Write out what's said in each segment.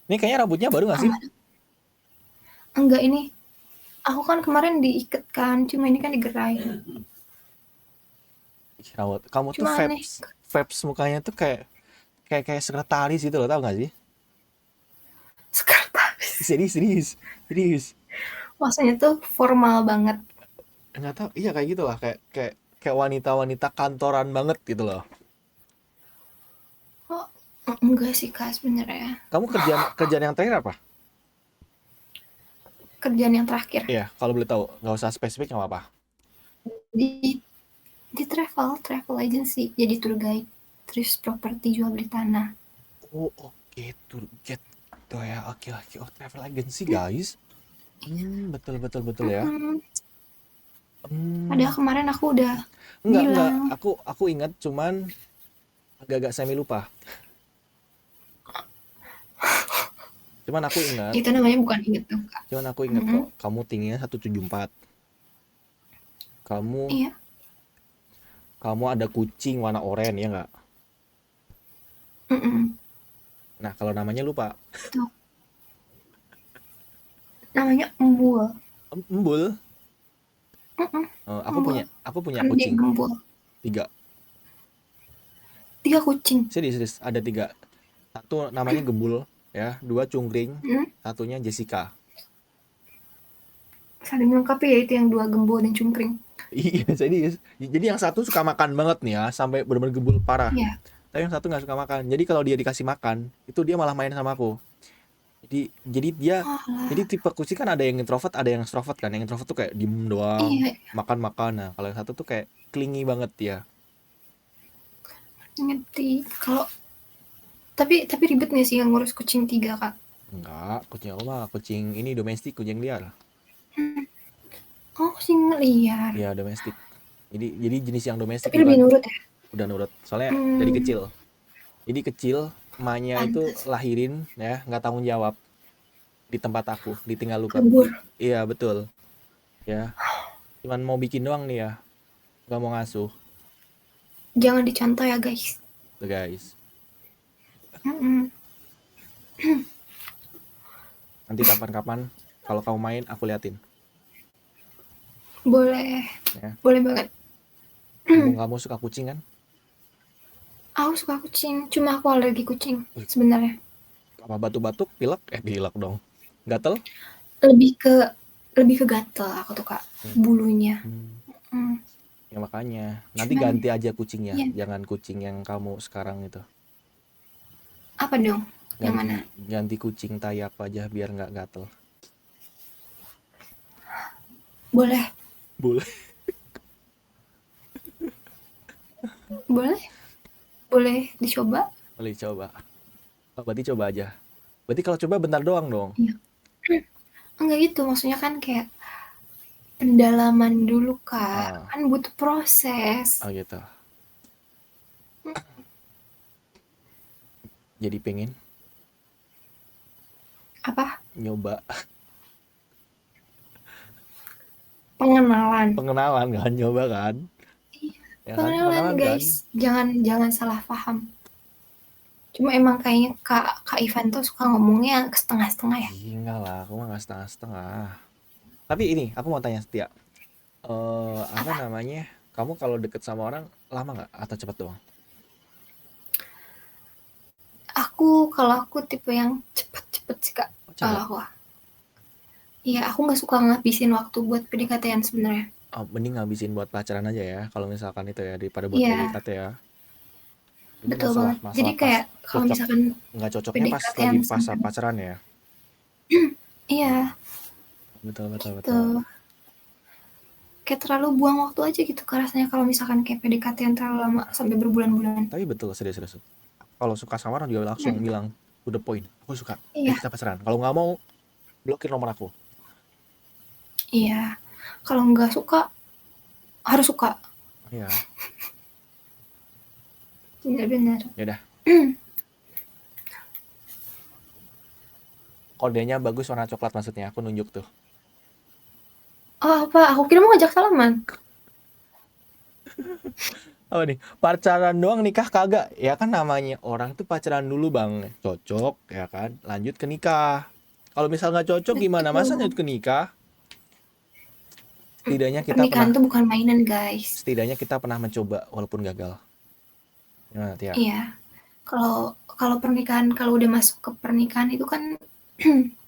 Ini kayaknya rambutnya baru nggak sih? Aman. Enggak ini, aku kan kemarin diikat kan, cuma ini kan digerai. Ih, rambut kamu tuh Cuma aneh, vibes vibes mukanya tuh kayak kayak kayak sekretaris gitu loh, tau gak sih? sekretaris. Serius, serius, serius. Maksudnya tuh formal banget. Nggak tahu, iya kayak gitu lah, kayak kayak kayak wanita-wanita kantoran banget gitu loh. Oh, enggak sih Kak sebenarnya. Kamu kerjaan kerjaan yang terakhir apa? Kerjaan yang terakhir Iya, kalau boleh tahu, nggak usah spesifik nggak apa-apa. di travel agency, jadi tour guide, terus properti jual beli tanah. Oh, oke, tour guide tuh ya, oke oke. Oh, travel agency guys. Betul betul betul ya. Mm-mm. Padahal Hmm, kemarin aku udah enggak. bilang, Aku ingat, cuman agak-agak semi lupa. Cuman aku ingat, itu namanya bukan inget tuh Kak. cuman aku ingat Mm-mm. kok. Kamu tingginya 174. Kamu Iya. kamu ada kucing warna oranye ya nggak? Mm-mm. Nah, kalau namanya lupa. Tuh namanya embul. Embul. Mm-mm. Aku Embul punya aku punya kan dia kucing gembul. 3. 3 kucing. Serius, serius, ada 3. Satu namanya Gembul ya, 2 Cungkring, Mm. satunya Jessica. Saling melengkapi ya itu yang 2 gembul dan cungkring. Iya, serius. Jadi yang satu suka makan banget nih ya, sampai benar-benar gembul parah. Iya. Tapi yang satu nggak suka makan. Jadi kalau dia dikasih makan, itu dia malah main sama aku. Jadi dia jadi Alah. tipe kucing kan ada yang introvert, ada yang extrovert kan. Yang introvert tuh kayak diem doang, Iya. makan-makan. Nah, kalau yang satu tuh kayak clingy banget dia. Ngerti. Kalau tapi ribet nih sih yang ngurus kucing 3 Kak. Enggak, kucing aku mah kucing ini domestik, kucing liar. Hmm. Oh, kucing liar. Iya, domestik. Jadi jenis yang domestik, Tapi lebih bukan nurut ya. udah nurut. Soalnya dari Hmm, kecil. Jadi kecil, emaknya itu pantas. lahirin ya, nggak tanggung jawab di tempat aku, ditinggal lupa. Kabur. Iya, betul. Ya, cuman mau bikin doang nih ya, nggak mau ngasuh. Jangan dicontoh ya guys. Tuh guys. Mm-mm. Nanti kapan-kapan kalau kamu main aku liatin Boleh. ya. Boleh banget. Kamu suka kucing kan? Aku suka kucing. Cuma aku alergi kucing Wih, sebenarnya. apa batuk-batuk, pilek? Pilek dong. Gatel? Lebih ke lebih ke gatel aku tuh Kak. Hmm. Bulunya. Hmm. Hmm. Ya makanya, nanti Cuman ganti aja kucingnya, ya jangan kucing yang kamu sekarang itu. apa dong? Yang Ganti mana? ganti kucing Tayak aja biar nggak gatel. Boleh. Boleh. Boleh. Boleh dicoba. Boleh coba. Oh, berarti coba aja. Berarti kalau coba bentar doang dong. Iya. Enggak gitu, maksudnya kan kayak pendalaman dulu Kak. Ah, Kan butuh proses. oh gitu. Jadi pengen Apa? nyoba Pengenalan. pengenalan kan, nyoba kan? Iya, Ya kan, pengenalan pengenalan kan? guys. Jangan jangan salah paham. Cuma emang kayaknya Kak Kak Ivan tuh suka ngomongnya setengah-setengah ya. Ih, enggak lah, aku mah nggak setengah-setengah. Tapi ini, aku mau tanya Setia. Apa Apa? namanya? Kamu kalau deket sama orang lama nggak atau cepet doang? Kalau aku tipe yang cepet-cepet sih Kak. Oh, Kalau cepet. aku. Iya, aku nggak suka ngabisin waktu buat PDKT-an sebenarnya. Oh, mending ngabisin buat pacaran aja ya, kalau misalkan itu ya, daripada buat Iya, PDKT ya. Jadi betul masalah banget. Jadi masalah pas kayak kalau cocok misalkan nggak cocoknya pas lagi PDKT-an pas sampai pacaran ya. iya, Betul betul betul. gitu. Kayak terlalu buang waktu aja gitu Kak rasanya kalau misalkan kayak PDKT-an terlalu lama sampai berbulan-bulan. Tapi betul, serius serius. Kalau suka sama orang juga langsung Hmm, bilang to the point. Aku suka. iya, Kita pacaran. Kalau nggak mau, blokir nomor aku. iya. Kalau nggak suka, harus suka. Iya. Bener-bener. Ya udah. Kodenya bagus warna coklat maksudnya. Aku nunjuk tuh. Oh apa? Aku kira mau ngajak salaman. Apa nih? Pacaran doang nikah kagak? Ya kan namanya orang tuh pacaran dulu bang, cocok ya kan, lanjut ke nikah. Kalau misal nggak cocok gimana? Masa lanjut Betul. ke nikah? Setidaknya kita Pernikahan pernah, tuh bukan mainan, guys. setidaknya kita pernah mencoba walaupun gagal. Gimana Tia? Iya. Kalau kalau pernikahan, kalau udah masuk ke pernikahan itu kan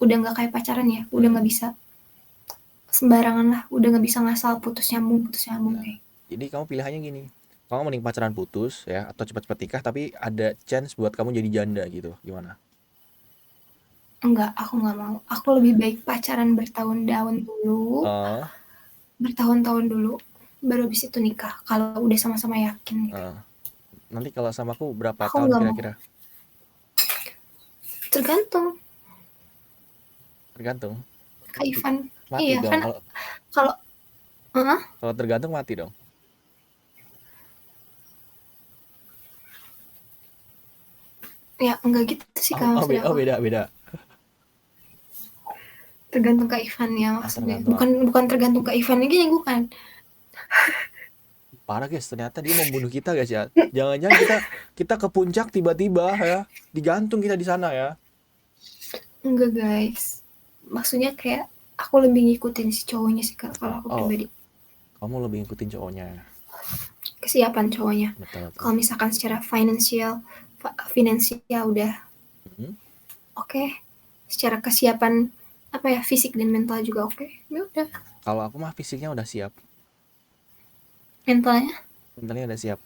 udah nggak kayak pacaran ya, udah Hmm. nggak bisa sembarangan lah, udah nggak bisa ngasal putus nyambung Nah, kayak. jadi kamu pilihannya gini. Kamu mending pacaran putus ya atau cepat-cepat nikah tapi ada chance buat kamu jadi janda gitu. Gimana? Enggak, aku nggak mau. Aku lebih baik pacaran bertahun-tahun dulu, Eh, bertahun-tahun dulu, baru habis itu nikah. Kalau udah sama-sama yakin gitu. eh. Nanti kalau sama aku berapa Aku tahun nggak mau. kira-kira? Tergantung Tergantung. Kak Mati. Ivan. Mati Iya dong. kan, Kalau kalau heeh, kalau tergantung mati dong. ya enggak gitu sih Oh, Kak oh, maksud oh, aku. beda beda. Tergantung Kak Ivan ya Ah, maksudnya. tergantung Bukan bukan tergantung Kak Ivan gini, bukan. parah guys, ternyata dia membunuh kita guys ya. Jangan-jangan kita ke puncak tiba-tiba ya, digantung kita di sana ya. Enggak, guys. Maksudnya kayak aku lebih ngikutin si cowoknya sih Kak, kalau aku Oh, pribadi. kamu lebih ngikutin cowoknya ya. Kesiapan cowoknya. Betul betul. Kalau misalkan secara finansial udah Hmm. oke, secara kesiapan apa ya, fisik dan mental juga oke, ya udah. Kalau aku mah fisiknya udah siap, Mentalnya, mentalnya udah siap.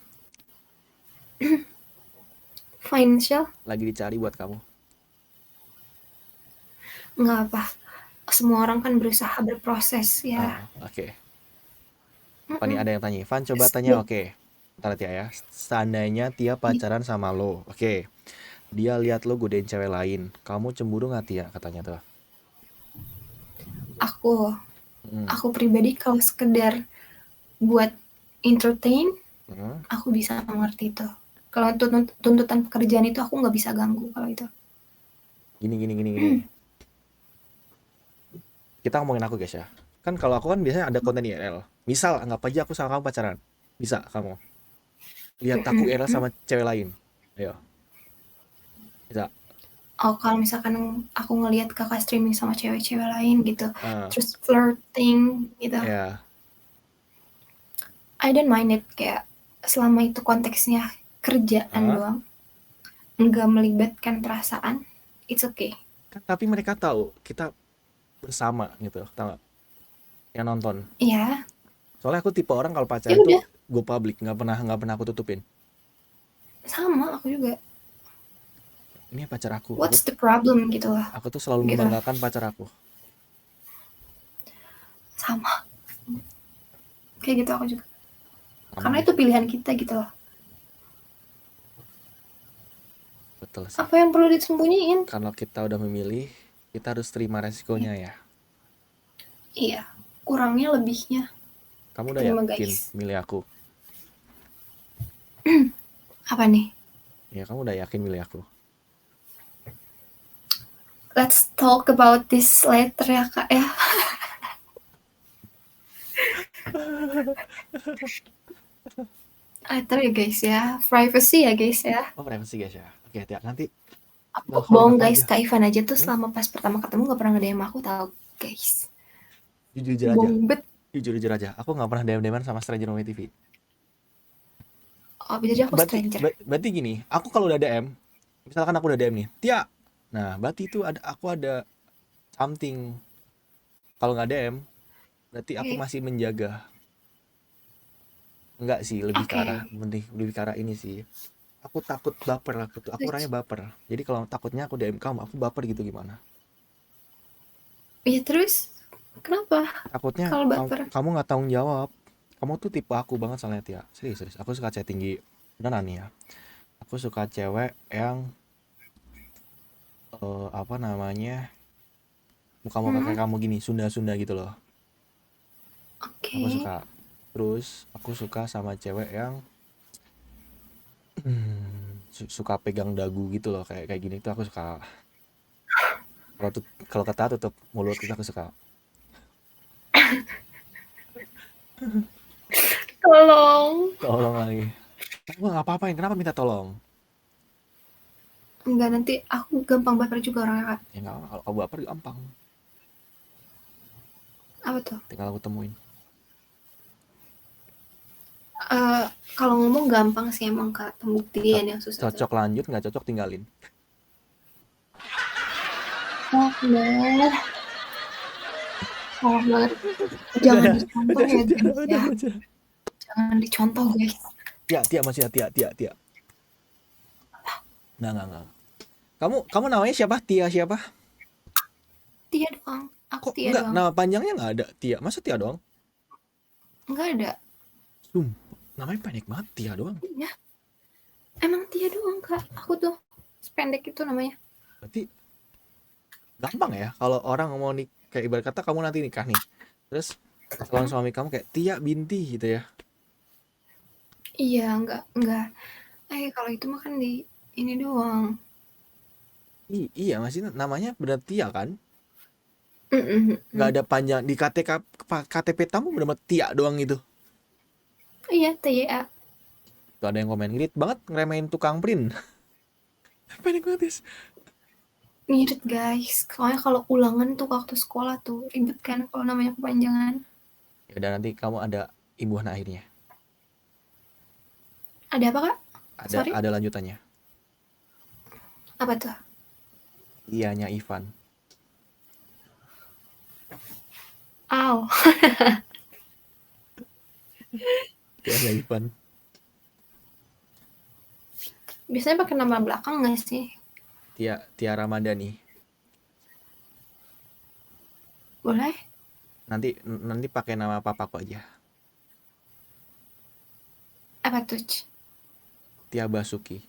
financial Lagi dicari buat kamu. nggak apa, semua orang kan berusaha berproses ya. Ah, oke. Apa nih Mm-mm. ada yang tanya? Van coba tanya. Oke. Ntar Tia ya. Seandainya Tia pacaran sama lo, oke. Dia lihat lo godain cewek lain. Kamu cemburu nggak Tia? Katanya tuh. aku Hmm. aku pribadi kalau sekedar buat entertain, Hmm. aku bisa mengerti itu. Kalau tuntutan pekerjaan itu aku nggak bisa ganggu kalau itu. Gini gini gini gini. Kita ngomongin aku guys ya. Kan kalau aku kan biasanya ada konten IRL. Misal anggap aja aku sama kamu pacaran. Bisa kamu lihat aku IRL sama cewek lain. Ayo. Bisa. Oh, kalau misalkan aku ngelihat kakak streaming sama cewek-cewek lain gitu, Ah, terus flirting gitu, ya. I don't mind it, kayak selama itu konteksnya kerjaan Ah. doang, nggak melibatkan perasaan, it's okay. Kan, tapi mereka tahu kita bersama gitu. Tahu nggak? Yang nonton. Iya, Soalnya aku tipe orang kalau ya pacaran tuh udah, go public, nggak pernah aku tutupin. sama aku juga. Ini pacar aku. Aku What's the problem gitu lah, aku tuh selalu gitu. membanggakan pacar aku. Sama, kayak gitu aku juga. Sama Karena deh. itu pilihan kita gitu loh. Betul sih. Apa yang perlu disembunyiin? Kalau kita udah memilih, kita harus terima resikonya ya. Iya, kurangnya lebihnya Kamu udah terima yakin guys. milih aku? Apa nih? Ya kamu udah yakin milih aku. Let's talk about this later ya Kak ya. Later ya guys ya. Privacy ya guys ya. Oh privacy guys ya. Oke tiap nanti Aku nelfonin bohong aku guys, aja. Kak Ivan aja tuh Hmm? selama pas pertama ketemu gak pernah nge-DM aku tau guys. Jujur aja. Bohong bet. Jujur aja. Aku nggak pernah DM-DMan sama stranger Romi TV. Oh, jadi aku Berarti stranger. berarti gini. Aku kalau udah DM, misalkan aku udah DM nih, Tia. Nah berarti itu aku ada something. Kalau nggak DM, berarti aku Oke. masih menjaga. Enggak sih, Oke. lebih ke arah ini sih. Aku takut baper, aku orangnya baper. Jadi kalau takutnya aku DM kamu, aku baper gitu gimana? Iya terus? Kenapa? Takutnya Kalau kamu baper. kamu nggak tanggung jawab. Kamu tuh tipe aku banget soalnya Tia. Serius, serius. Aku suka chat tinggi. Beneran nih ya. Aku suka cewek yang apa namanya? Muka-muka kayak kamu gini, Sunda-Sunda gitu loh. Aku Oke. suka. Terus aku suka sama cewek yang suka pegang dagu gitu loh, kayak kayak gini tuh aku suka. Kalau kata tutup mulut itu aku suka. Tolong. Tolong lagi. Aku nggak apa-apain, kenapa minta tolong? Enggak, nanti aku gampang baper juga orangnya, Kak. Ya nggak apa, kalau kau baper gampang, Apa tuh? tinggal aku temuin. Eh, kalau ngomong gampang sih emang, Kak. Co- Pembuktian yang susah tuh. Cocok lanjut, nggak cocok tinggalin. Oh, bener. Salah banget. Udah Jangan dah, dicontoh udah, ya, udah, guys udah, ya. udah. Jangan dicontoh, guys. Tia, Tia masih ya, Tia, Tia, Tia. Nggak. Kamu namanya siapa? Tia siapa? Tia doang. Aku Kok Tia nggak? doang. Nama panjangnya nggak ada. Tia, masa Tia doang? Enggak ada. Sumpah, namanya pendek banget, Tia doang. Ya, emang Tia doang, Kak. Aku tuh sependek itu namanya. Berarti gampang ya kalau orang mau nih, kayak ibarat kata kamu nanti nikah nih. Terus calon suami kamu kayak Tia binti gitu ya. Iya, enggak. Kalau itu mah kan di ini doang. Iya, masih namanya benar Tia kan? Mm-mm, Nggak mm. ada panjang di KTP kamu benar Tia doang gitu. Iya, TYA. Tuh ada yang komen ngirit banget ngeremehin tukang print. Pendek banget, Tis. Ngirit, guys. Soalnya kalau ulangan tuh waktu sekolah tuh ribet kan kalau namanya kepanjangan. Ya udah, nanti kamu ada imbuhan akhirnya. Ada apa, Kak? Ada Sorry. ada lanjutannya. Apa tuh? Ianya Ivan. Aw. Ianya Ivan. Biasanya pakai nama belakang nggak sih? Tia Ramadhani. Boleh? Nanti pakai nama papaku aja. Apa tuh? Tia Basuki.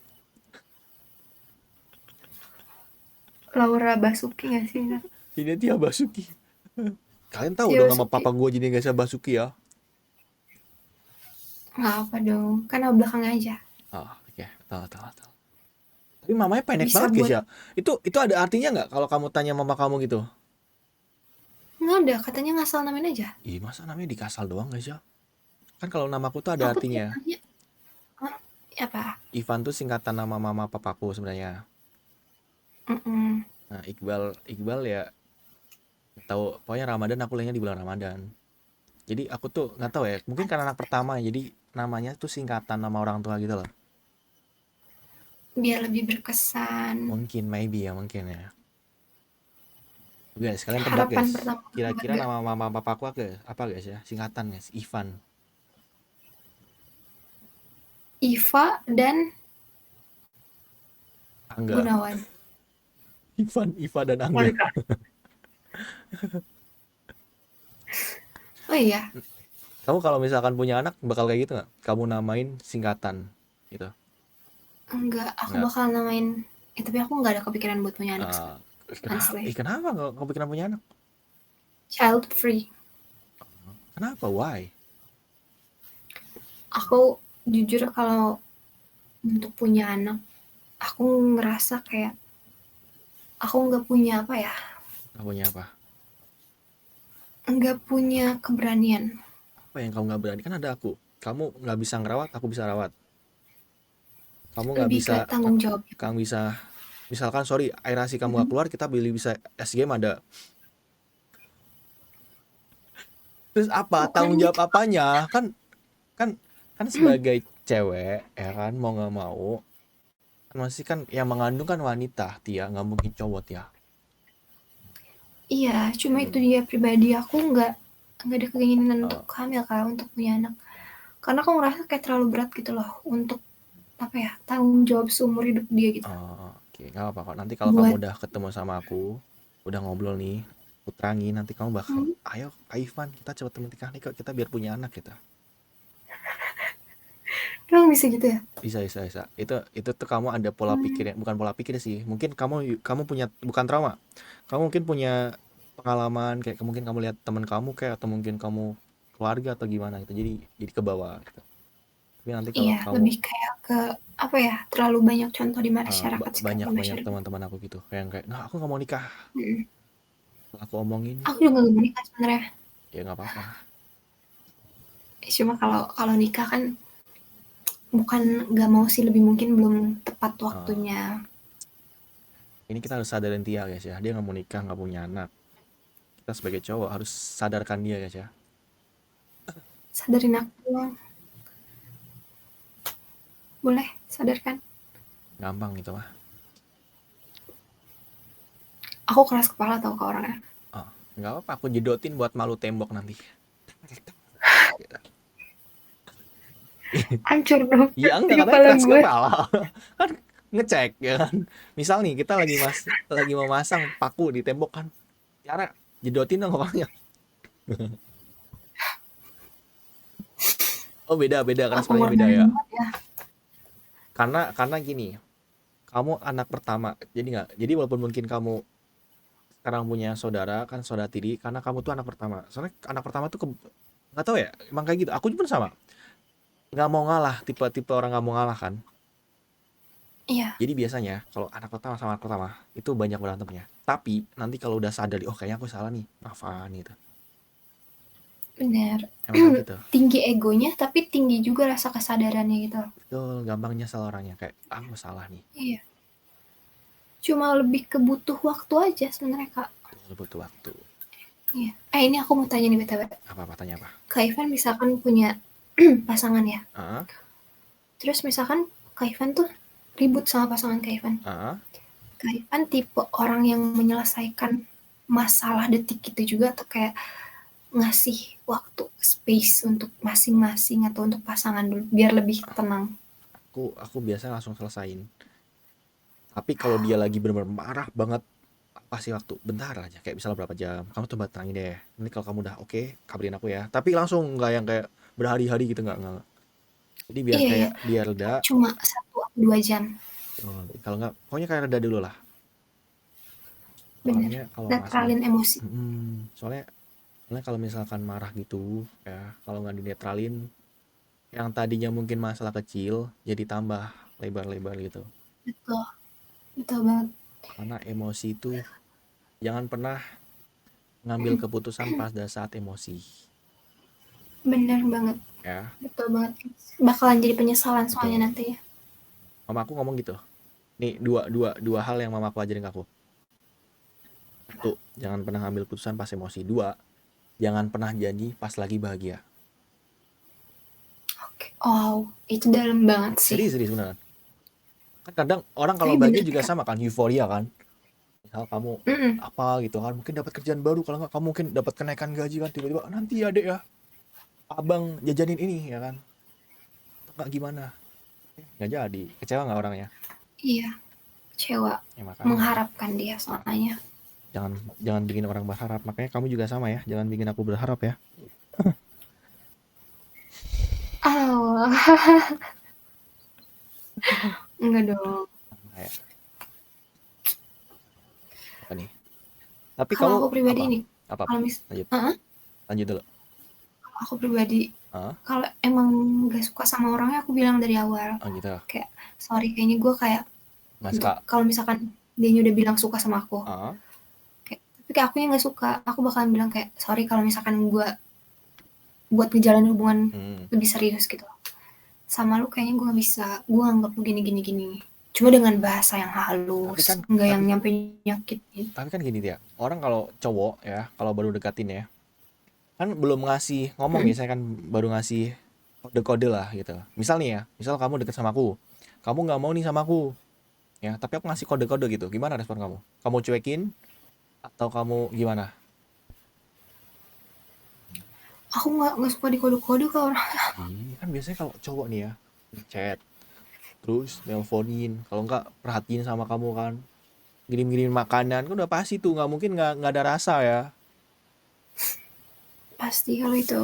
Laura Basuki nggak sih, Kak? Ini Tia Basuki. Kalian tahu Tia dong nama Basuki. papa gue jadi nggak bisa Basuki ya? Nggak apa dong. Kan nama belakang aja. Oh, oke, tahu. Tapi mamanya pendek Bisa banget guys buat. ya. Itu ada artinya nggak kalau kamu tanya mama kamu gitu? Nggak ada. Katanya ngasal namain aja. Ih, masa namanya dikasal doang guys ya? Kan kalau namaku tuh ada Aku tiap artinya. tanya. Hah? Apa? Ivan tuh singkatan nama mama papaku sebenarnya. Mm-mm. Nah, Iqbal ya tahu, pokoknya Ramadan aku lahirnya di bulan Ramadan. Jadi aku tuh nggak tahu ya, mungkin karena anak pertama jadi namanya tuh singkatan nama orang tua gitu loh. Biar lebih berkesan. Mungkin, maybe ya, mungkin ya. Guys, kalian tebak Harapan guys. pertama Kira-kira keluarga. nama mama papaku apa guys ya? Singkatan guys, Ivan. Iva dan Angga. Gunawan. Iva dan Angga. Monica. Oh iya, Kamu kalau misalkan punya anak bakal kayak gitu nggak? Kamu namain singkatan gitu? enggak. Aku Nggak. bakal namain. Tapi aku nggak ada kepikiran buat punya anak sih. Eh, kenapa? Honestly. Kenapa nggak kepikiran punya anak? Child free. Kenapa? Why? Aku jujur kalau untuk punya anak, aku ngerasa kayak aku nggak punya apa ya, Nggak punya apa? nggak punya keberanian. Apa yang kamu nggak berani? Kan ada aku. Kamu nggak bisa ngerawat, aku bisa rawat. Kamu nggak Lebih bisa, ke tanggung jawab. kamu bisa, misalkan sorry, air asi kamu nggak keluar, kita bisa es game ada. Terus apa? Bukan Tanggung jawab gitu. apanya? Kan kan sebagai cewek ya kan, mau nggak mau kan masih kan yang mengandung kan wanita, Tia, nggak mungkin cowok ya. Iya, cuma itu Hmm. dia pribadi aku nggak ada keinginan untuk Oh, hamil kak, untuk punya anak. Karena aku ngerasa kayak terlalu berat gitu loh untuk apa ya, tanggung jawab seumur hidup dia gitu. oke, nggak apa kok. Nanti kalau kamu Buat udah ketemu sama aku, udah ngobrol nih, aku terangin, nanti kamu bakal, hmm, ayo Kak Ivan, kita cepet menikah nih kok, kita biar punya anak kita. emang bisa gitu ya? Bisa. Itu tuh kamu ada pola pikir, Hmm, bukan pola pikir sih. Mungkin kamu punya, bukan trauma. Kamu mungkin punya pengalaman kayak mungkin kamu lihat teman kamu kayak, atau mungkin kamu keluarga atau gimana gitu. Jadi ke bawah gitu. Tapi nanti kalau iya, kamu lebih kayak ke apa ya, terlalu banyak contoh di masyarakat sekarang banyak masyarakat. teman-teman aku gitu, kayak nah aku nggak mau nikah. Hmm. Setelah aku omongin, Aku juga nggak mau nikah sebenarnya. ya nggak apa-apa. Cuma kalau kalau nikah kan bukan nggak mau sih, lebih mungkin belum tepat Ah, waktunya. ini kita harus sadarin Tia guys ya, dia nggak mau nikah, nggak punya anak. Kita sebagai cowok harus sadarkan dia guys ya. Sadarin aku, boleh sadarkan. Gampang gitu mah. Aku keras kepala tau ke orangnya. Oh, nggak apa-apa, aku jedotin buat malu tembok nanti. Hancur dong Iya di enggak, katanya kepala keras gue. kepala. Kan ngecek ya kan. Misal nih kita lagi mau masang paku di tembok kan. Cara jedotin dong orangnya. Oh beda beda, Ah, keras kepalanya beda pengorbanan ya. banget ya. Karena gini, kamu anak pertama. Jadi nggak. Jadi walaupun mungkin kamu sekarang punya saudara kan, saudara tiri, karena kamu tuh anak pertama. Soalnya anak pertama tuh nggak tahu ya, emang kayak gitu. Aku pun sama. Nggak mau ngalah, tipe-tipe orang nggak mau ngalah kan. Iya, Jadi biasanya kalau anak pertama sama anak pertama itu banyak berantemnya. Tapi nanti kalau udah sadar, oh kayaknya aku salah nih, maafan gitu. bener. Emang kayak gitu. Tinggi egonya, tapi tinggi juga rasa kesadarannya gitu loh. Betul, gampang nyesel orangnya kayak aku salah nih. Iya, cuma lebih ke butuh waktu aja sebenarnya Kak. Betul, butuh waktu. Iya. Ini aku mau tanya nih BTW. Apa tanya apa? Kak Ivan misalkan punya pasangan ya. Ah, Terus misalkan Kak Ivan tuh ribut sama pasangan Kak Ivan. ah, Kak Ivan tipe orang yang menyelesaikan masalah detik itu juga atau kayak ngasih waktu space untuk masing-masing atau untuk pasangan dulu biar lebih tenang. aku biasa langsung selesain. Tapi kalau dia lagi benar-benar marah banget, pasti waktu bentar aja, kayak misalnya berapa jam. Kamu coba tenangin deh. Ini kalau kamu udah oke, kabarin aku ya. Tapi langsung nggak yang kayak berhari-hari gitu, nggak. Jadi biar Iya ya, kayak dia reda. cuma 1 atau 2 jam. Oh, kalau nggak, pokoknya kayak reda dulu lah. Bener. Soalnya kalau masalah, Netralin emosi. soalnya, soalnya kalau misalkan marah gitu, ya kalau nggak dinetralin, yang tadinya mungkin masalah kecil, jadi tambah lebar-lebar gitu. Betul. Betul banget. Karena emosi itu jangan pernah ngambil keputusan pada saat emosi, Bener banget. ya. Betul banget. Bakalan jadi penyesalan soalnya Betul. nanti ya. Mama aku ngomong gitu. Nih dua hal yang mama aku ajarin ke aku. Satu, jangan pernah ngambil keputusan pas emosi. Dua, jangan pernah janji pas lagi bahagia. Oke. Wow, itu dalam banget sih. Serius, serius beneran. Kan kadang orang kalau Tapi bahagia bener sih juga Kak. sama kan, euforia kan. Misal kamu Mm-mm. apa gitu kan, mungkin dapat kerjaan baru, kalau nggak kamu mungkin dapat kenaikan gaji kan, tiba-tiba nanti ya dek ya, abang jajanin ini ya kan, atau nggak gimana, nggak jadi, kecewa nggak orangnya. Iya, kecewa. Ya makanya Mengharapkan dia soalnya. jangan jangan bikin orang berharap, makanya kamu juga sama ya, jangan bikin aku berharap ya. Ah, enggak dong. Kayak apa nih, tapi Kalau kamu aku pribadi apa nih, apa apa kalau mis, lanjut, Heeh, lanjut dulu. aku pribadi Ah, kalau emang gak suka sama orangnya aku bilang dari awal. oh gitu, Kayak sorry kayaknya gue kayak nggak untuk suka. kalau misalkan dia udah bilang suka sama aku, Ah, kayak tapi kayak aku yang nggak suka, aku bakalan bilang kayak sorry kalau misalkan gue buat ngejalanin hubungan hmm. lebih serius gitu. Sama lu kayaknya gue gak bisa, gue anggap lu gini gini gini. Cuma dengan bahasa yang tapi halus, kan nggak yang tapi nyampe nyakitin. tapi kan gini dia, orang kalau cowok ya, kalau baru dekatin ya, kan belum ngasih ngomong ya, Hmm. saya kan baru ngasih kode-kode lah gitu. Misal nih ya, misal kamu deket sama aku, kamu nggak mau nih sama aku, ya, tapi aku ngasih kode-kode gitu. Gimana respon kamu? Kamu cuekin atau kamu gimana? Aku nggak suka dikode-kode kalau Ih, kan biasanya kalau cowok nih ya, chat, terus nelponin, kalau nggak perhatiin sama kamu kan, ngirim-ngirim makanan, kan udah pasti tuh, nggak mungkin nggak ada rasa ya. pasti kalau itu.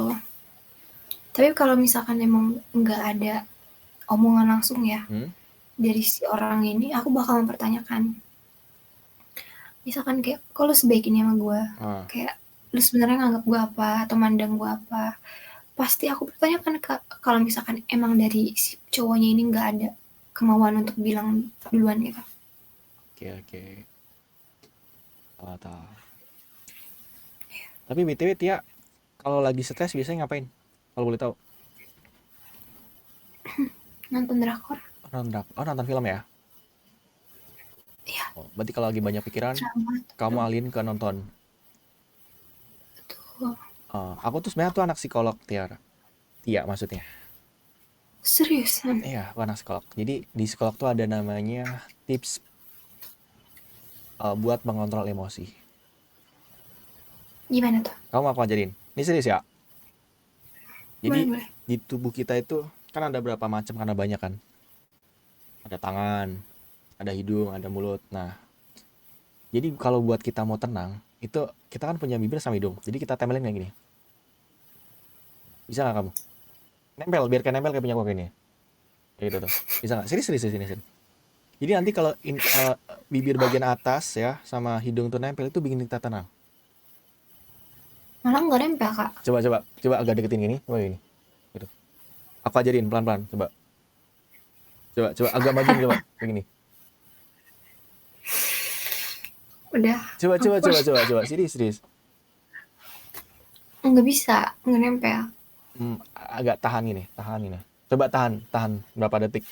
Tapi kalau misalkan emang nggak ada omongan langsung ya Hmm? dari si orang ini, aku bakal mempertanyakan. Misalkan kayak, kalau sebaik ini sama gue, Ah, kayak lu sebenarnya nganggap gue apa atau mandang gue apa, pasti aku pertanyakan kalau misalkan emang dari si cowoknya ini nggak ada kemauan untuk bilang duluan gitu. oke oke. Tahu tahu. Tapi BTW Tia, kalau lagi stres biasanya ngapain? Kalau boleh tahu. Nonton drakor. Nonton film ya? Iya, Oh, berarti kalau lagi banyak pikiran, drama atau kamu film. alihin ke nonton. Betul. Aku tuh sebenarnya tuh anak psikolog, Tiara. Tia maksudnya. Seriusan? Iya, aku anak psikolog. Jadi di psikolog tuh ada namanya tips buat mengontrol emosi. Gimana tuh? Kamu aku ajarin. Ini serius ya. Boleh, Jadi boleh. di tubuh kita itu kan ada berapa macam karena banyak kan. Ada tangan, ada hidung, ada mulut. Nah, jadi kalau buat kita mau tenang, itu kita kan punya bibir sama hidung. Jadi kita tempelin kayak gini. Bisa nggak kamu? Nempel, biar kayak nempel kayak punya gua gini. Kayak gitu tuh. Bisa nggak? Serius, serius, serius, serius. Jadi nanti kalau bibir bagian atas ya sama hidung tuh nempel itu bikin kita tenang. Malah nggak nempel, Kak. Coba, coba, coba agak deketin gini, coba gini. Gitu. Aku ajarin pelan-pelan, coba. Coba, coba agak majuin coba, kayak gini. Udah. Coba, coba, Ampun. coba, coba, coba. Serius, serius. Nggak bisa. Nggak nempel. Agak tahan gini, tahan gini. Coba tahan, tahan berapa detik.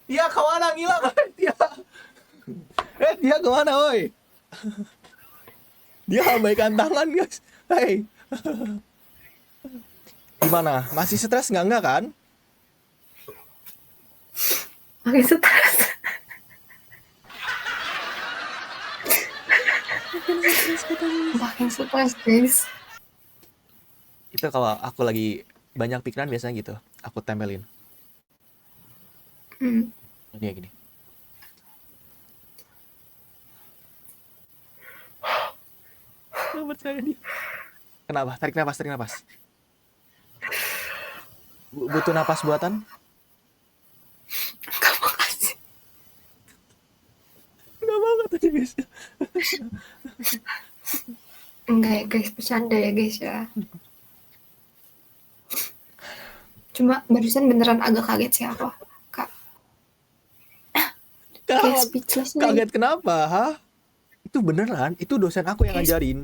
Dia kemana ngilang? Dia, dia kemana, woi? Dia abaikan tangan, guys. Hei, gimana? Masih stres nggak kan? Makin stres. Makin stres, guys. Itu kalau aku lagi banyak pikiran biasanya gitu. Aku tempelin. Hmm. Dia gini. Nggak percaya dia. Kenapa? Tarik napas, tarik napas. Butuh napas buatan? Kamu kasih. Nggak banget aja, guys. Enggak ya, guys. Bercanda ya, guys ya. Cuma barusan beneran agak kaget sih aku. Kak, kayak Kaget, speechless nih. kaget kenapa? Hah? Itu beneran, itu dosen aku yang Kayak, ngajarin.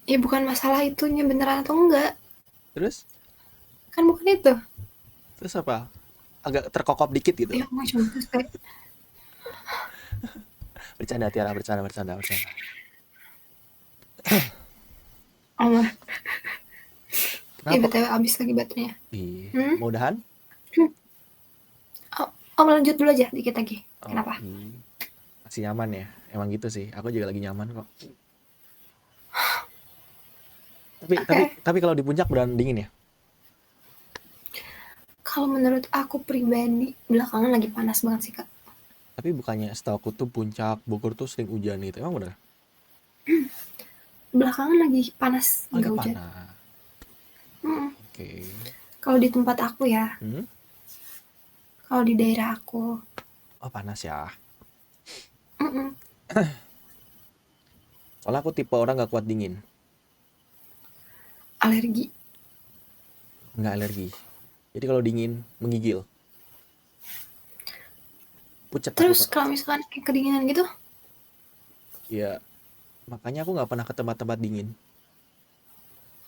ya bukan masalah itunya beneran atau enggak. Terus, Kan bukan itu. terus apa? Agak terkokop dikit gitu. Ya, aku cuma terus kayak, Bercanda, Tiara, bercanda, bercanda, bercanda. oh, Kenapa? BTW abis lagi baterainya. Ih, Hmm? mudahan. Oh, lanjut dulu aja dikit lagi. Oh, Kenapa? masih nyaman ya. Emang gitu sih. Aku juga lagi nyaman kok. Tapi Oke. tapi tapi kalau di puncak beneran dingin ya? Kalau menurut aku pribadi, belakangan lagi panas banget sih, Kak. Tapi bukannya setahu aku tuh puncak Bogor tuh sering hujan gitu. Emang bener? Belakangan lagi panas, Oh, lagi nggak hujan. panas. Mm-mm. Oke. Kalau di tempat aku ya, Hmm? kalau di daerah aku, Oh, panas ya. mm-mm, Soalnya aku tipe orang gak kuat dingin. alergi. Nggak alergi. Jadi kalau dingin menggigil. Pucat aku Terus kok. kalau misalkan kayak kedinginan gitu, Ya, makanya aku nggak pernah ke tempat-tempat dingin.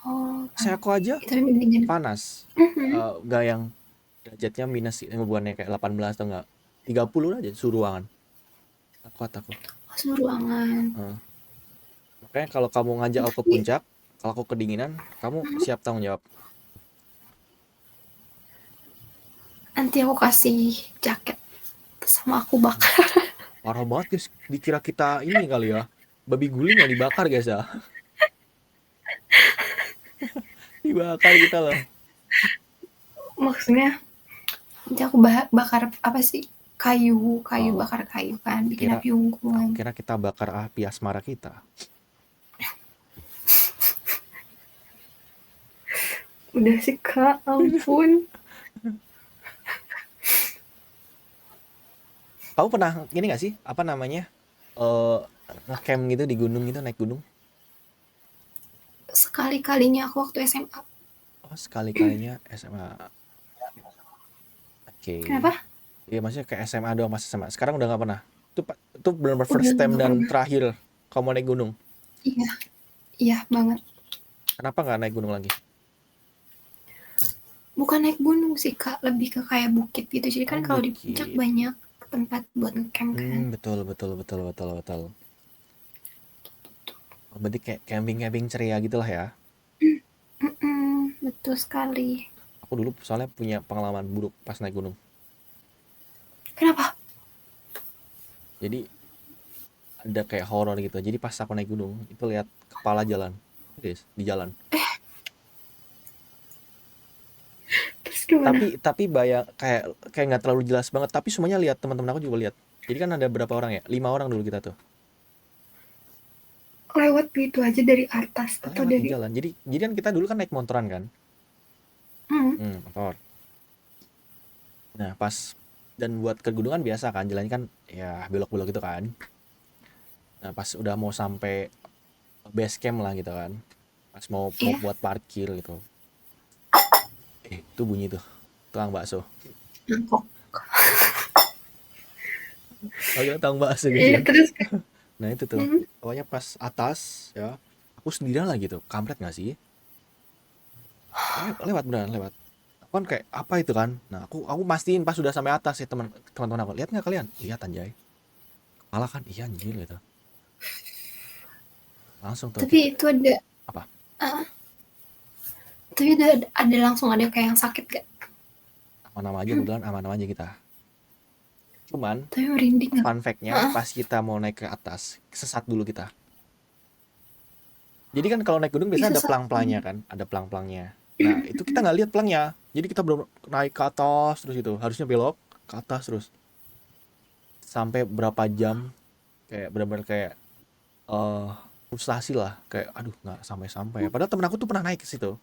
oh, Saya aku aja tapi mendingan. panas. Mhm. Nggak yang derajatnya minus, bukannya kayak 18 atau enggak. 30 aja suhu ruangan. Nggak kuat aku. Oh, suhu ruangan. Heeh. Makanya kalau kamu ngajak aku ke Tapi puncak, kalau aku kedinginan, kamu siap tanggung jawab. nanti aku kasih jaket sama aku bakar. Parah banget guys. Dikira kita ini kali ya. Babi guling yang dibakar guys ya. Dibakar kita loh. Maksudnya nanti aku bakar apa sih? Kayu, Oh, bakar kayu kan, bikin kira api aku unggun. kira kita bakar api asmara kita. Udah sih, Kak, ampun. Kamu pernah ini gak sih? Apa namanya? Eh ngecamp gitu di gunung gitu, naik gunung? Sekali-kalinya aku waktu SMA. Oh, sekali-kalinya SMA. Oke. Kenapa? Iya, maksudnya kayak SMA doang, pas SMA. Sekarang udah nggak pernah. Itu benar-benar Udah first time nggak dan pernah. terakhir kamu naik gunung. Iya, iya banget. Kenapa nggak naik gunung lagi? Bukan naik gunung sih Kak, lebih ke kayak bukit gitu. Jadi Oh, kan kalau di puncak bukit. banyak tempat buat ngecamp kan. Betul, betul, betul, betul, betul. Oh, berarti kayak camping-camping ceria gitulah ya. Betul sekali. Aku dulu soalnya punya pengalaman buruk pas naik gunung. Kenapa? Jadi ada kayak horor gitu. Jadi pas aku naik gunung, itu lihat kepala jalan. Guys, di jalan. Terus gimana? Tapi bayang kayak kayak nggak terlalu jelas banget, tapi semuanya lihat, teman-teman aku juga lihat. Jadi kan ada berapa orang ya? 5 orang dulu kita tuh. Lewat gitu aja dari atas atau Lewat di dari jalan. Jadi kan kita dulu kan naik motoran kan? hmm, Motor. Nah, pas dan buat ke gunung kan biasa kan, jalannya kan ya belok-belok gitu kan. Nah, pas udah mau sampai base camp lah gitu kan. Pas mau mau ya buat parkir gitu. Itu bunyi tuh. Tukang bakso. mangkok. Aku kira tukang bakso guys Iya ya. terus Nah, itu tuh. hmm, Pokoknya pas atas ya, aku sendirian lah gitu. Kampret gak sih? Lewat beneran lewat. Aku kan kayak apa itu kan? Nah, aku mastiin pas sudah sampai atas ya, teman-teman aku. Lihat nggak kalian? Lihat anjay. Kepala kan iya anjir gitu. Langsung tuh tapi kita itu ada apa? ah, tapi ada langsung ada kayak yang sakit gak? Aman-aman aja, kebetulan aman-aman aja kita. Cuman Tapi merinding gak? fun fact-nya Heeh. pas kita mau naik ke atas, sesat dulu kita. Jadi kan kalau naik gunung biasanya Bisa ada pelang-pelangnya kan, ada pelang-pelangnya. Nah, itu kita nggak lihat pelangnya. Jadi kita belum naik ke atas terus itu, harusnya belok ke atas terus. Sampai berapa jam kayak benar-benar kayak eh frustasi lah, kayak aduh nggak sampai-sampai. Padahal temen aku tuh pernah naik ke situ.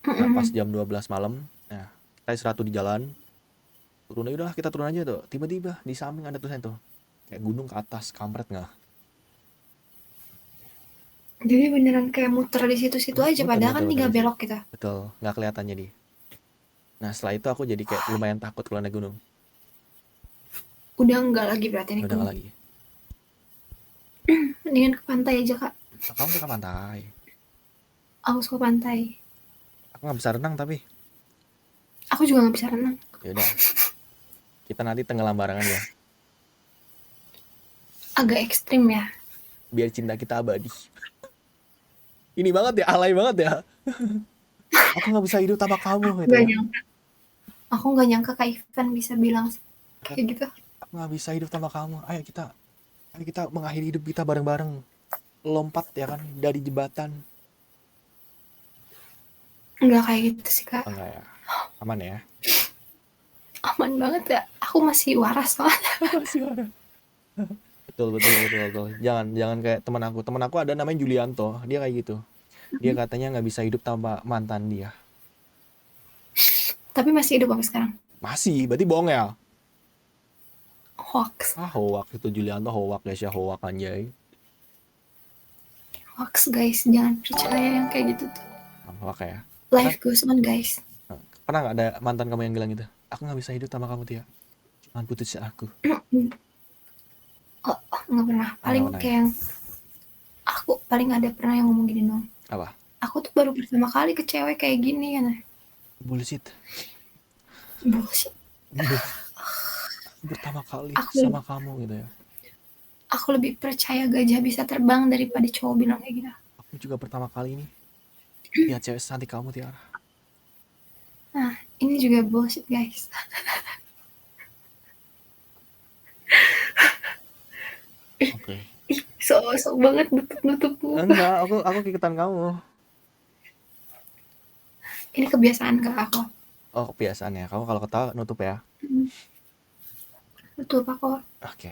Nah, pas jam 12 malam, nah kita istirahat tuh di jalan, turun aja udah, kita turun aja tuh. Tiba-tiba di samping ada tulisan tuh, kayak gunung ke atas, kampret nggak? Jadi beneran kayak muter di situ-situ aja Muter, padahal muter, kan muter tinggal di situ. belok kita. Betul, nggak kelihatan jadi. Nah, setelah itu aku jadi kayak lumayan takut kalau naik gunung. Udah enggak lagi berarti nih Udah nggak gunung. lagi. Mendingan ke pantai aja kak. Nah, kamu suka pantai. Aku suka pantai. Aku nggak bisa renang tapi. Aku juga nggak bisa renang. Ya udah, kita nanti tenggelam barengan ya. Agak ekstrim ya. Biar cinta kita abadi. Ini banget ya, alay banget ya. Aku nggak bisa hidup tanpa kamu gitu Gak ya. nyangka. Aku nggak nyangka kak Ivan bisa bilang kayak gitu. Aku nggak bisa hidup tanpa kamu. Ayo kita mengakhiri hidup kita bareng-bareng. Lompat ya kan dari jembatan. Enggak kayak gitu sih kak. Oh, enggak ya. Aman ya. Aman banget ya. Aku masih waras soalnya. Masih ada. Betul, betul, betul, betul. Jangan jangan kayak teman aku. Teman aku ada namanya Julianto. Dia kayak gitu. Dia katanya nggak bisa hidup tanpa mantan dia. Tapi masih hidup sampai sekarang. Masih, berarti bohong ya? Hoax. Ah, hoak itu Julianto, hoak guys ya, hoak anjay. Hoax guys. Jangan percaya yang kayak gitu tuh. Hoak ya. Pernah, Life goes on guys. pernah nggak ada mantan kamu yang bilang gitu? Aku nggak bisa hidup tanpa kamu Tia. Cuman putus aku. Oh, nggak pernah. Oh, nggak Paling pernah ya? kayak yang aku paling ada pernah yang ngomong gini dong. Apa? Aku tuh baru pertama kali ke cewek kayak gini kan. Bullshit. Bullshit. Bullshit. Aku pertama kali Aku sama kamu gitu ya. aku lebih percaya gajah bisa terbang daripada cowok bilang kayak gitu. Aku juga pertama kali ini lihat cewek cantik kamu Tiara. Nah, ini juga bullshit guys. Oke. Ih, sok banget nutup-nutup. Enggak, aku ikutan kamu. Ini kebiasaan kak aku. Oh, kebiasaan ya. Kamu kalau ketawa nutup ya. Nutup aku. Oke.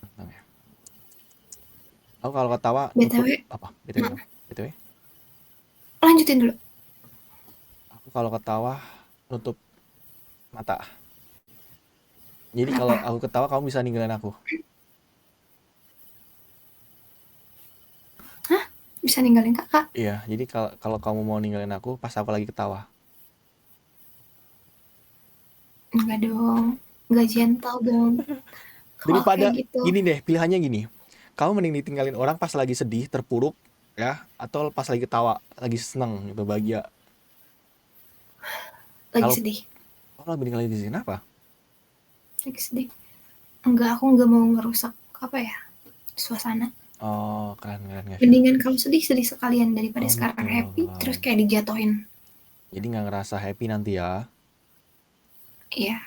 Tenang ya. Aku kalau ketawa nutup BTW, apa? BTW dong. BTW. lanjutin dulu. Aku kalau ketawa nutup mata. Jadi kalau Kenapa? aku ketawa kamu bisa ninggalin aku. Bisa ninggalin kakak? Iya, jadi kalau kalau kamu mau ninggalin aku pas aku lagi ketawa. Enggak dong. Nggak gentle dong kalau kayak Daripada gitu. gini deh, pilihannya gini. Kamu mending ditinggalin orang pas lagi sedih, terpuruk, ya, atau pas lagi ketawa, lagi seneng, bahagia. Lagi Kalau sedih, oh, lebih tinggal di sini apa? lagi sedih. Enggak, aku nggak mau ngerusak apa ya, suasana. Oh, keren keren Kevin. Mendingan kalau sedih, sedih sekalian daripada Oh sekarang gitu. happy terus kayak dijatuhin. Jadi nggak ngerasa happy nanti ya. Iya.